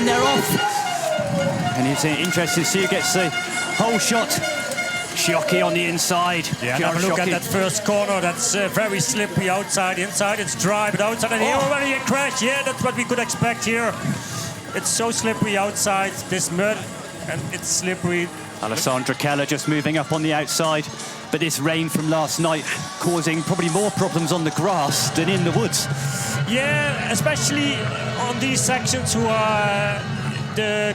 and they're off. And it's interesting to see who gets the whole shot. Sciocchi on the inside. Yeah, have a look at that first corner. That's very slippery outside. Inside it's dry, but outside and here already a crash. Yeah, that's what we could expect here. It's so slippery outside, this mud, and it's slippery. Alessandra Keller just moving up on the outside, but this rain from last night causing probably more problems on the grass than in the woods. Yeah, especially on these sections who are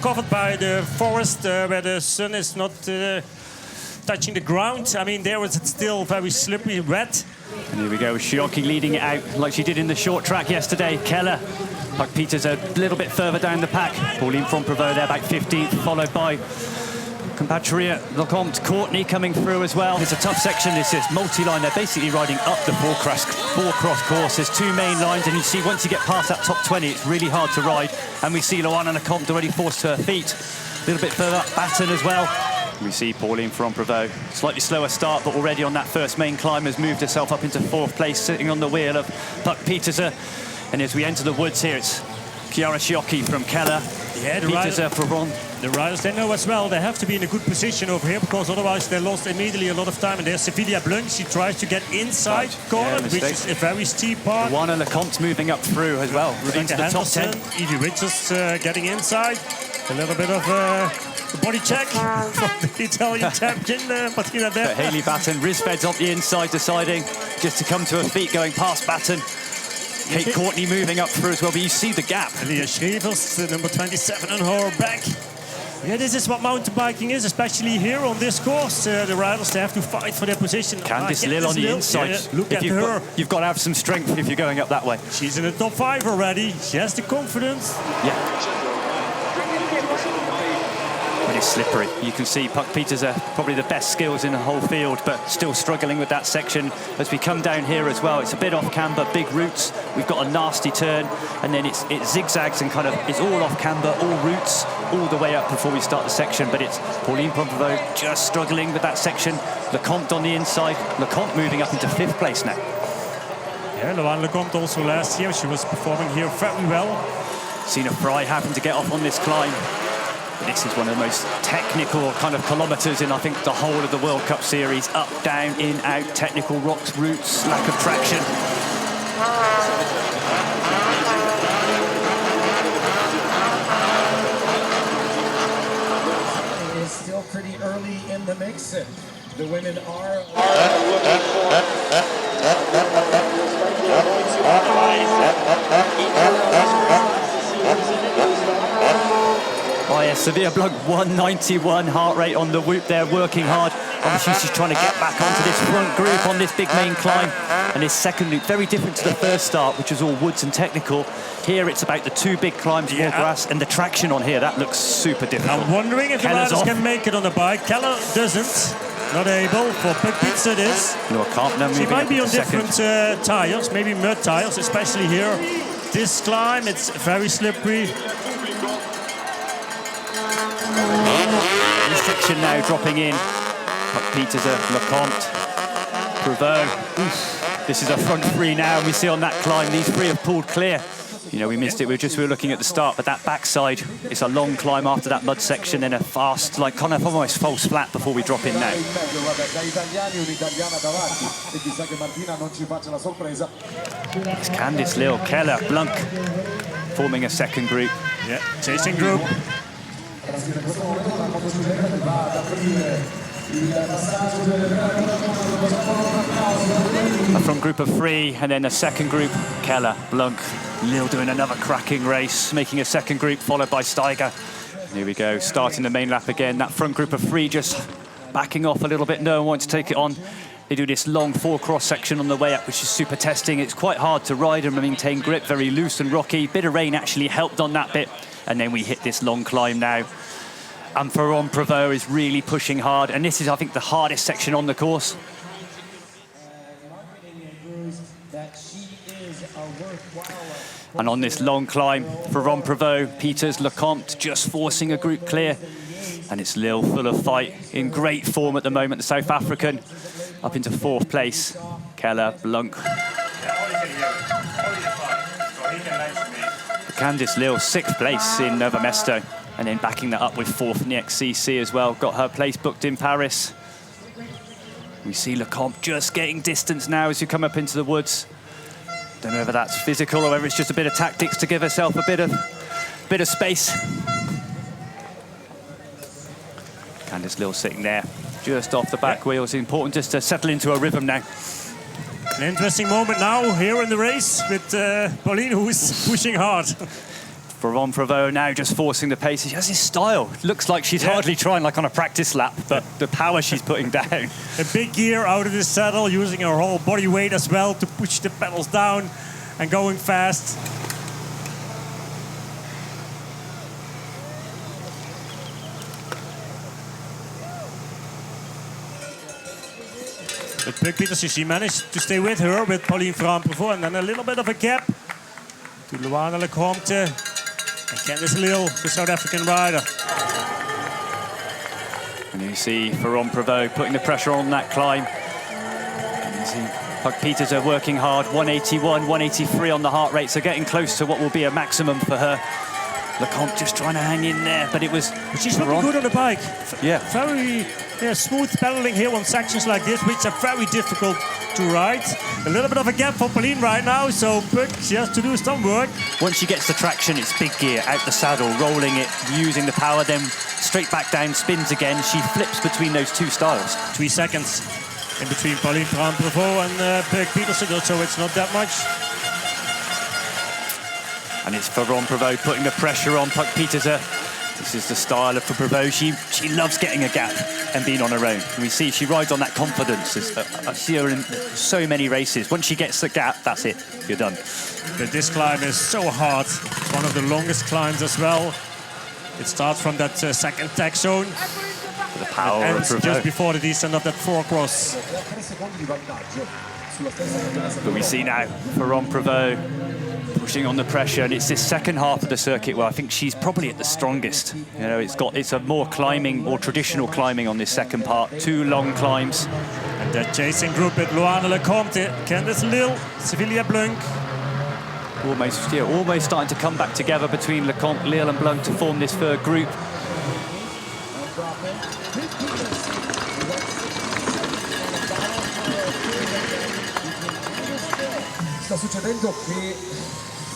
covered by the forest, where the sun is not touching the ground. I mean, there is still very slippery, wet. And here we go, Sciocchi leading it out like she did in the short track yesterday. Keller, Puck Peters a little bit further down the pack. Pauline Ferrand-Prevot there, back 15th, followed by compatriot Lecomte Courtney coming through as well. It's a tough section, this is multi-line. They're basically riding up the four-cross course. There's two main lines, and you see once you get past that top 20, it's really hard to ride. And we see Loana Lecomte already forced to her feet. A little bit further up, Batten as well. We see Pauline Ferrand-Prevot, slightly slower start, but already on that first main climb has moved herself up into 4th place, sitting on the wheel of Puck Peterser. And as we enter the woods here, it's Chiara Sciocchi from Keller. Yeah, Peterser, Ferrand. The riders, they know as well, they have to be in a good position over here, because otherwise they lost immediately a lot of time. And there's Sevilla Blunt, she tries to get inside corner, which is a very steep part. Loana Lecomte moving up through as well, into the top 10. Evie Richards getting inside. A little bit of a body check from the Italian champion, Martina Beck. But Hayley Batten, Risved's on the inside, deciding just to come to her feet, going past Batten. Kate Courtney moving up through as well, but you see the gap. Leah Schrevers, number 27 on her back. Yeah, this is what mountain biking is, especially here on this course. The riders, they have to fight for their position. Candice Lill on the inside. Yeah, look at her. You've got to have some strength if you're going up that way. She's in the top 5 already. She has the confidence. Yeah. But it's slippery. You can see Puck Peters are probably the best skills in the whole field, but still struggling with that section. As we come down here as well, it's a bit off camber, big roots. We've got a nasty turn, and then it zigzags and kind of it's all off camber, all roots, all the way up before we start the section. But it's Pauline Ferrand-Prevot just struggling with that section. Lecomte on the inside. Lecomte moving up into 5th place now. Yeah, Loana Lecomte also last year, she was performing here very well. Sina Fry having to get off on this climb. This is one of the most technical kind of kilometres in, I think, the whole of the World Cup Series. Up, down, in, out, technical rocks, roots, lack of traction. It is still pretty early in the mix. The women are... Oh yeah, Sevilla Blunt 191 heart rate on the whoop there, working hard. Obviously she's trying to get back onto this front group on this big main climb. And this second loop, very different to the first start, which was all woods and technical. Here it's about the 2 big climbs, more grass, and the traction on here, that looks super difficult. I'm wondering if Keller's the riders can make it on the bike. Keller doesn't. Not able. For Puck Peters it is. No, I can't. No, she might be on different tyres, maybe mud tyres, especially here. This climb, it's very slippery. This section now dropping in. Puck Peters, Lecomte, Prevot. This is a front 3 now, and we see on that climb these 3 have pulled clear. You know, we missed it. We were looking at the start, but that backside, it's a long climb after that mud section, then a fast, like kind of almost false flat before we drop in now. It's Candice Lill, Keller, Blunk forming a second group. Yeah, chasing group. A front group of 3, and then a second group, Keller, Blunk, Lill doing another cracking race, making a second group, followed by Steiger. Here we go, starting the main lap again. That front group of 3 just backing off a little bit. No one wants to take it on. They do this long 4-cross section on the way up, which is super testing. It's quite hard to ride and maintain grip, very loose and rocky. Bit of rain actually helped on that bit. And then we hit this long climb now. And Ferrand-Prevot is really pushing hard. And this is, I think, the hardest section on the course. And on this long climb, Ferrand-Prevot, Peters, Lecomte just forcing a group clear. And it's Lill full of fight, in great form at the moment, the South African, up into 4th place. Keller, Blunk. Candice Lill, 6th place in Nova Mesto, and then backing that up with 4th in the XCC as well. Got her place booked in Paris. We see Lecomte just getting distance now as you come up into the woods. Don't know whether that's physical or whether it's just a bit of tactics to give herself a bit of space. Candice Lill sitting there, just off the back wheels. Important just to settle into a rhythm now. An interesting moment now here in the race with Pauline, who is pushing hard. Ferrand-Prevot now just forcing the pace. She has this style. Looks like she's hardly trying like on a practice lap, but the power she's putting down. A big gear out of the saddle, using her whole body weight as well to push the pedals down and going fast. But Puk Pieterse, she managed to stay with her, with Pauline Ferrand-Prevot, and then a little bit of a gap to Loana Lecomte and Candice Lill, the South African rider. And you see Ferrand-Prevot putting the pressure on that climb. And you see Puk Pieterse working hard, 181, 183 on the heart rate, so getting close to what will be a maximum for her. Lecomte just trying to hang in there, but it was... But she's looking good on the bike. Yeah. Very smooth pedaling here on sections like this, which are very difficult to ride. A little bit of a gap for Pauline right now, so Puk, she has to do some work. Once she gets the traction, it's big gear, out the saddle, rolling it, using the power, then straight back down, spins again. She flips between those two styles. 3 seconds in between Pauline Ferrand-Prevot and Puk Pieterse, so it's not that much. And it's Ferrand-Prevot putting the pressure on Puk Pieterse. This is the style of Prevot. She loves getting a gap and being on her own. And we see she rides on that confidence. I see her in so many races. Once she gets the gap, that's it. You're done. But this climb is so hard. It's one of the longest climbs as well. It starts from that second tag zone. The power and of ends Prevot. just before the descent of that 4-cross. But we see now Ferrand-Prevot pushing on the pressure, and it's this second half of the circuit where I think she's probably at the strongest. You know, it's a more climbing, more traditional climbing on this second part. 2 long climbs. And that chasing group with Loana Lecomte, Candice Lill, Sevilla Blanc. Almost starting to come back together between Lecomte, Lill and Blanc to form this third group.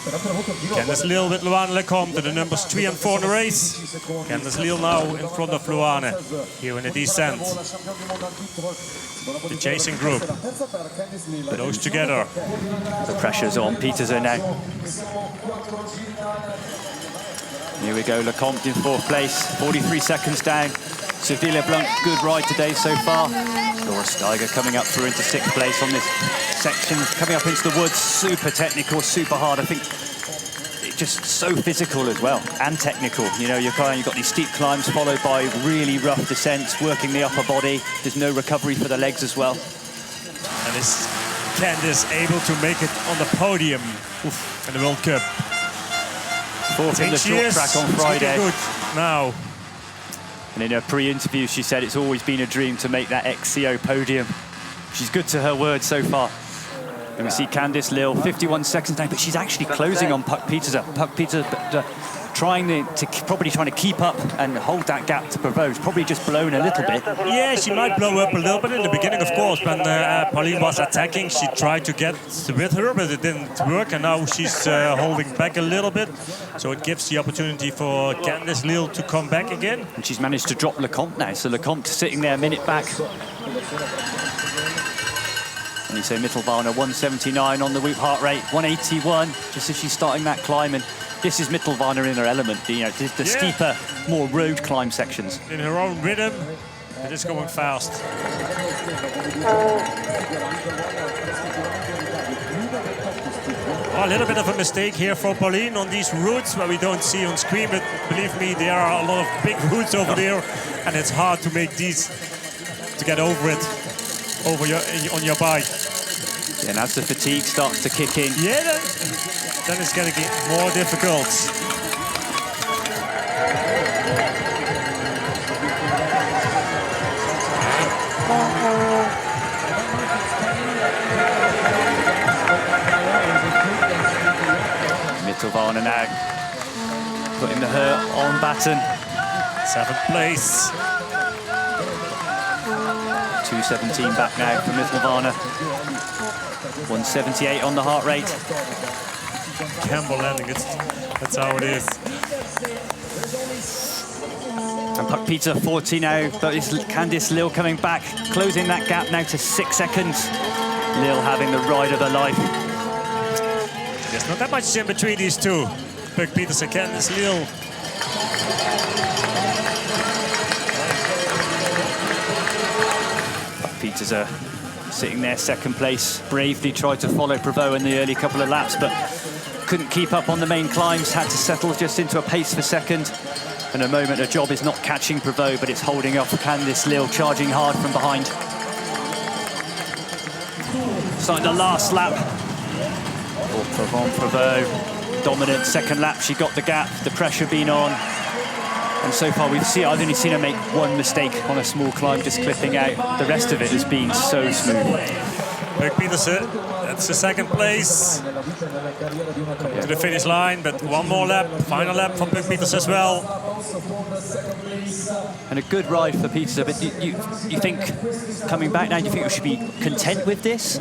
Candice Lill with Loana Lecomte, the numbers 3 and 4 in the race. Candice Lill now in front of Loana here in the descent. The chasing group, those together. The pressure's on Pieterse now. Here we go, Lecomte in 4th place, 43 seconds down. Sevilla Blanc, good ride today so far. Laura Steiger coming up through into 6th place on this section, coming up into the woods, super technical, super hard. I think it's just so physical as well, and technical. You know, you've got these steep climbs followed by really rough descents, working the upper body. There's no recovery for the legs as well. And is Candice able to make it on the podium in the World Cup? 4th in the short track on Friday. Good now. And in her pre-interview, she said it's always been a dream to make that XCO podium. She's good to her word so far. And we see Candice Lill, 51 seconds now, but she's actually closing on Puk Pieterse. Puk Pieterse probably trying to keep up and hold that gap to Prevot. It's probably just blown a little bit. Yeah, she might blow up a little bit in the beginning, of course. When Pauline was attacking, she tried to get with her, but it didn't work. And now she's holding back a little bit. So it gives the opportunity for Candice Lill to come back again. And she's managed to drop Lecomte now. So Lecomte sitting there a minute back. And you say Mittelwarner 179 on the whoop heart rate, 181 just as she's starting that climb. And this is Mittelwarner in her element, the steeper, more road climb sections. In her own rhythm, it is going fast. A little bit of a mistake here for Pauline on these routes where we don't see on screen, but believe me, there are a lot of big routes over there, and it's hard to make these, to get over it, on your bike. Yeah, and as the fatigue starts to kick in, then it's going to get more difficult. Mittelwarner now Putting the hurt on baton. 7th place. 2:17 back now from Ivana. 178 on the heart rate. Campbell landing it. That's how it is. And Puck-Peter 40 now, but it's Candice Lill coming back, closing that gap now to 6 seconds. Lill having the ride of her life. There's not that much in between these two. Puck-Peters and Candice Lill. Puck-Peters are sitting there, 2nd place. Bravely tried to follow Prevot in the early couple of laps, but couldn't keep up on the main climbs, had to settle just into a pace for 2nd. In a moment, her job is not catching Prevot, but it's holding off Candice Lill, charging hard from behind. Starting the last lap. Oh, Ferrand-Prevot, dominant 2nd lap. She got the gap, the pressure being on. And so far, I've only seen her make one mistake on a small climb, just clipping out. The rest of it has been so smooth. Puck-Peters, that's the 2nd place. Coming to the finish line, but one more lap, final lap for Puck-Peters as well. And a good ride for Peter, but you think, coming back now, do you think we should be content with this?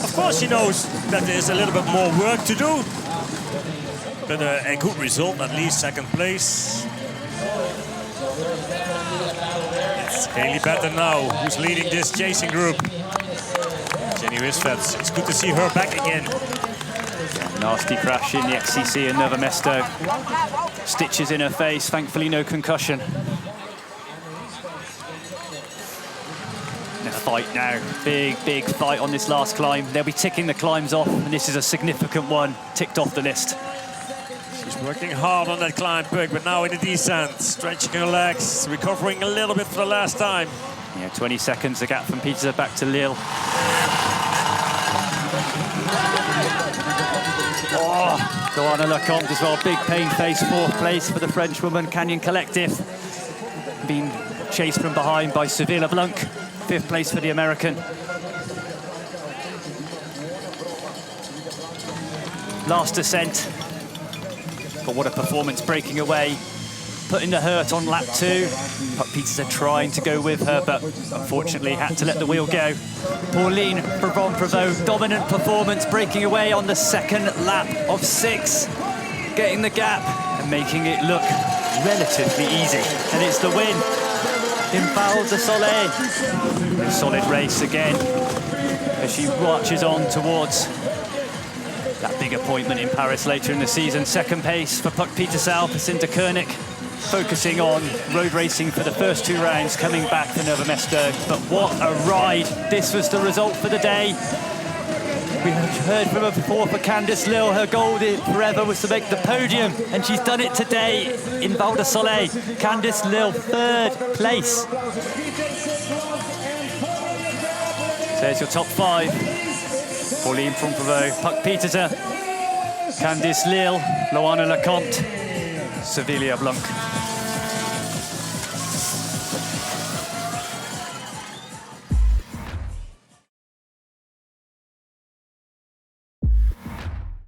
Of course she knows that there's a little bit more work to do. But a good result, at least 2nd place. It's Haley Batten now, who's leading this chasing group. Jenny Wisvets, it's good to see her back again. Nasty crash in the XCC in Nova Mesto. Stitches in her face, thankfully no concussion. And a fight now, big fight on this last climb. They'll be ticking the climbs off, and this is a significant one, ticked off the list. She's working hard on that climb, Pug, but now in the descent, stretching her legs, recovering a little bit for the last time. Yeah, 20 seconds, the gap from Peter back to Lill. Oh, Joanna Lecomte as well, big pain face, 4th place for the French woman. Canyon Collective being chased from behind by Sevilla Blanc, 5th place for the American. Last descent, but what a performance, breaking away, putting the hurt on lap 2. Puck-Peters are trying to go with her, but unfortunately had to let the wheel go. Pauline Ferrand-Prevot, dominant performance, breaking away on the 2nd lap of 6, getting the gap and making it look relatively easy. And it's the win in Val de Soleil. A solid race again as she marches on towards that big appointment in Paris later in the season. 2nd pace for Puck-Peters Alpecin Koenig, focusing on road racing for the first 2 rounds, coming back to Nova Mesto. But what a ride. This was the result for the day. We heard from her before for Candice Lill. Her goal forever was to make the podium, and she's done it today in Val de Soleil. Candice Lill, 3rd place. There's your top 5. Pauline Ferrand-Prevot, Puck-Peters, Candice Lill, Joanna Lecomte, Sevilla Blanc.